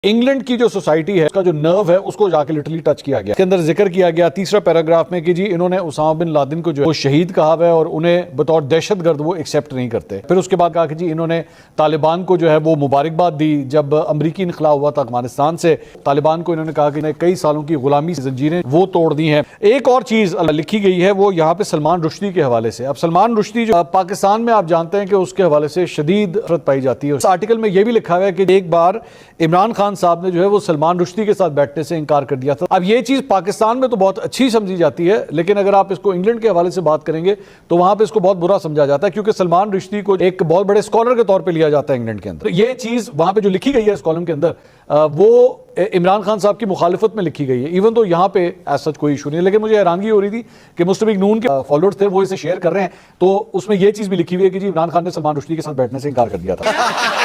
England की जो society है उसका जो नर्व है उसको जाके लिटरली टच किया गया। इसके अंदर जिक्र किया गया तीसरा पैराग्राफ में कि जी इन्होंने उसामा बिन लादेन को जो है शहीद कहा है और उन्हें बतौर दहशतगर्द वो एक्सेप्ट नहीं करते। फिर उसके बाद कहा कि जी इन्होंने तालिबान को जो है वो मुबारकबाद दी जब अमरीकी इनखला हुआ था अफगानिस्तान से। तालिबान को इन्होंने कहा कि इन्हें कई सालों की गुलामी की जंजीरें वो तोड़ दी हैं। एक और चीज लिखी गई है वो यहाँ पे सलमान रुश्दी के हवाले से। अब सलमान रुश्दी जो पाकिस्तान में आप जानते हैं कि उसके हवाले से शदीद नफरत पाई जाती है। उस आर्टिकल में यह भी लिखा हुआ है कि एक बार इमरान खान साहब ने जो है वो सलमान रुश्दी के साथ बैठने से इनकार कर दिया था। अब ये चीज पाकिस्तान में तो बहुत अच्छी समझी जाती है, लेकिन अगर आप इसको इंग्लैंड के हवाले से बात करेंगे तो वहां पे इसको बहुत बुरा समझा जाता है, क्योंकि सलमान रुश्दी को एक बहुत बड़े स्कॉलर के तौर पे लिया जाता है इंग्लैंड के अंदर। ये चीज वहां पे जो लिखी गई है इस कॉलम के अंदर वो इमरान खान साहब की मुखालिफत में लिखी गई है। इवन तो यहाँ पे ऐसा कोई इशू नहीं है, लेकिन मुझे हैरानगी हो रही थी कि मुस्लिम लीग नून के फॉलोअर्स थे वो इसे शेयर कर रहे हैं, तो उसमें यह चीज भी लिखी हुई है कि जी इमरान खान ने सलमान रुश्दी के साथ बैठने से इनकार कर दिया था।